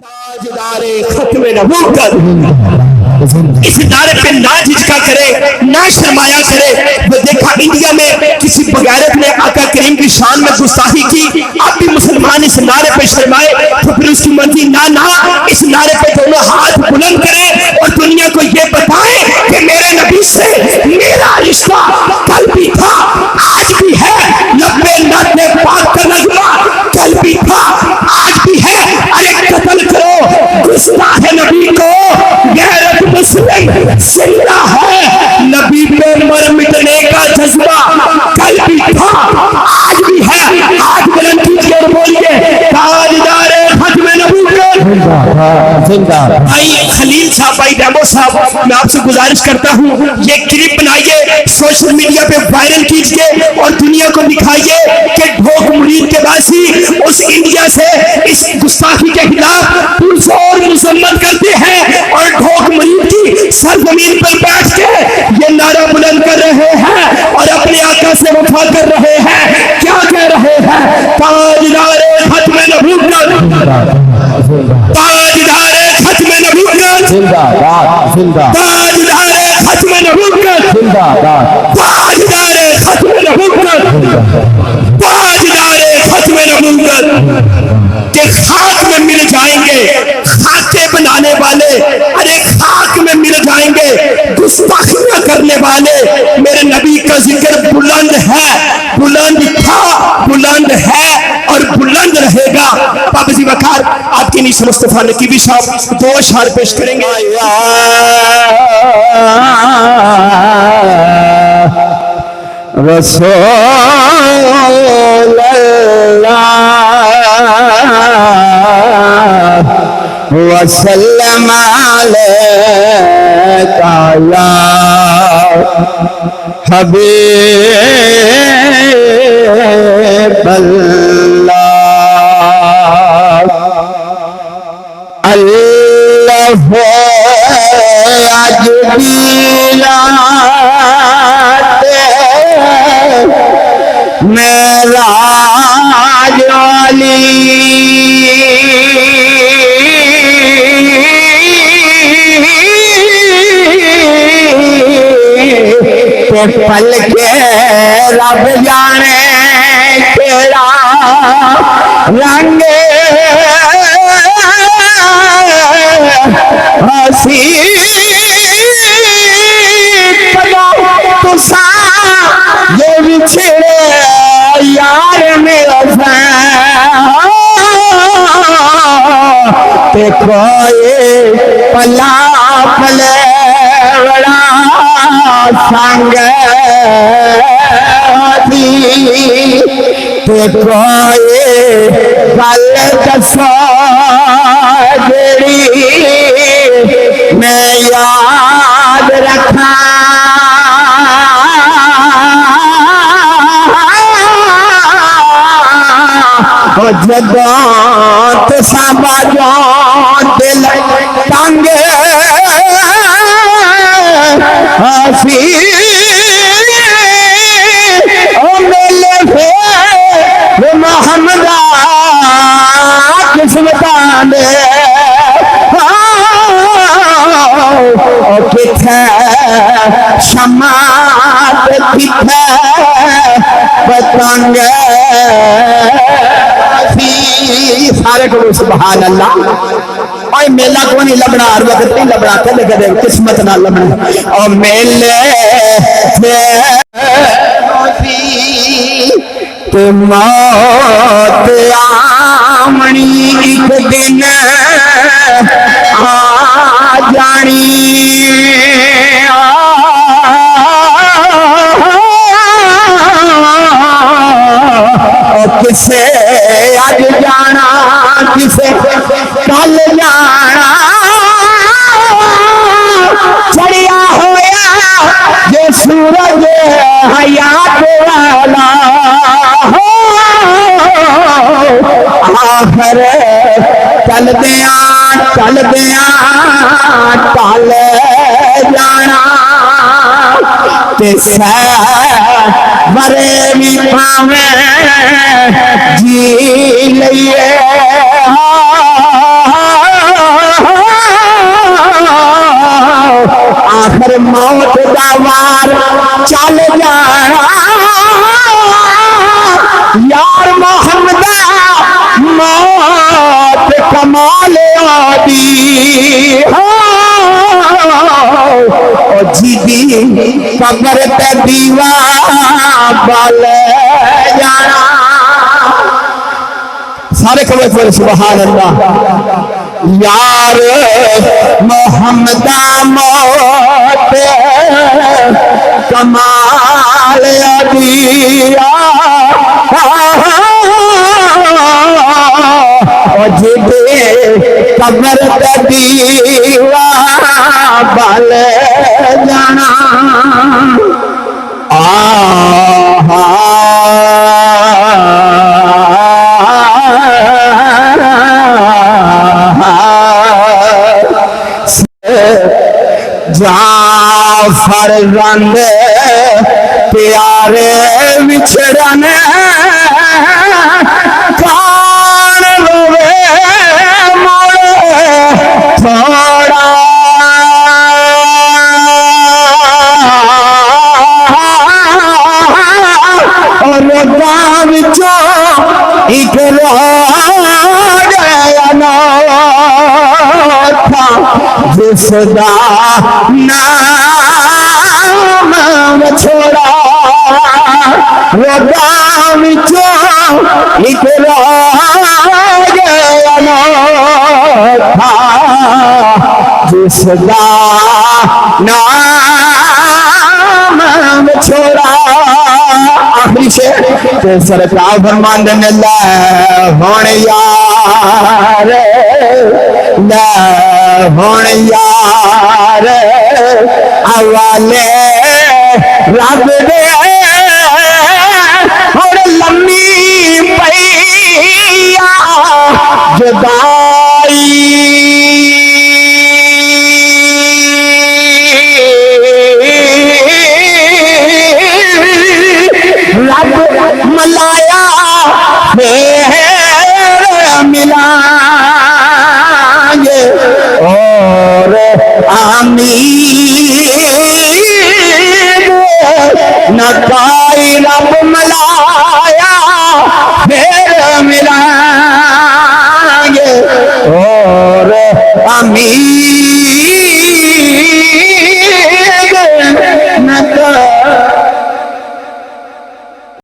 تاجدار ختم نبوت اس ادارے پہ نہ جھجکا کرے نہ شرمایا کرے. وہ دیکھا انڈیا میں کسی بغیرت نے آقا کریم کی شان میں گستاخی کی, اب بھی مسلمان اس نعرے پہ شرمائے تو پھر اس کی مرضی نہ اس نعرے پہ دونوں ہاتھ بلند کرے اور دنیا کو یہ بتائے کہ میرے نبی سے میرا رشتہ کل بھی تھا آج بھی ہے. لبے نعت پاک کا نغمہ کل بھی تھا آج بھی ہے. ارے قتل کرو گستاخ نبی کو, غیرت مسلم زندہ ہے. نبی پہ مر مٹنے کا جذبہ کل بھی تھا آج بھی ہے. ہاتھ بلند کیجیے اور بولیے تاجدار ختم نبوت. بھائی خلیل صاحب, بھائی ڈیمو صاحب, میں آپ سے گزارش کرتا ہوں یہ کلپ بنائیے, سوشل میڈیا پہ وائرل کیجیے اور دنیا کو دکھائیے کہ ڈھوک مرید کے باسی اس انڈیا سے اس گستاخی کے خلاف پرزور مذمت کرتے ہیں اور ڈھوک مرید کی سرزمین پر بیٹھ کے یہ نعرہ بلند کر رہے ہیں اور اپنے آقا سے وفا کر رہے ہیں. کیا کہہ رہے ہیں؟ تاجدار ختم نبوت, تاجدار ختم نبوت, تاجدار ختم نبوت, تاجدار ختم نبوت, تاجدار ختم نبوت. کہ خاک میں مل جائیں گے خاکے بنانے والے, ارے خاک میں مل جائیں گے گستاخیاں کرنے والے. میرے نبی کا ذکر بلند ہے, بلند تھا, بلند ہے اور بلند رہے گا. بابا جی وقار آپ کی نیچے مصطفیٰ نقیبی صاحب دو اشعار پیش کریں گے. رسول اللہ وسلم علیکہ یا حبیب اللہ. اللہ عجبیلات معراج والی پل کے رب جانے تیرا رنگ ہسی تسا یہ بچھڑے یار میرا تے کوئی پلا پلے بڑا سنگ دی تے کوئی گل دسو جڑی میں یاد رکھاں. جدوں تساں باجوں دل تنگ ہسی او ملے پھر محمدہ قسمتاں دے او کتھے شماعت کتھے پتنگ. سارے کو سبحان اللہ. اور میلہ کو نہیں لبنا, ہر وقت نہیں لبنا, کدے کدے قسمت نہ لبنا. اور میلے تے موت آمنی ایک دن آ جانی. کسے آج جانا کسے کل جانا, چڑیا ہویا یہ سورج حیات والا آخر چل دیاں ٹل جانا. تے مرے بھی پاویں جی لئیے یار محمد موت کمال آدی جی دی قبر تے دیوا بال جانا سارے کبھی پھر سبحان اللہ یار محمد موت کمال دیا جب قبر دیوا بال جانا جعفر رنگ پیارے وچھڑن کان روے موڑے تھوڑا اور رگاں وچوں ایک راج انوکھا جس دا نام چھوڑا رگاں وچوں ایک راج انوکھا جس دا نام چھوڑا آخری شعر کہ سرکار فرماندے نے لے ہون یار لے ہون یار حوالے رب دے اور لمبی پیا جدائی رب ملایا پھر ملائیں گے اور امید نہ کوئی رب ملا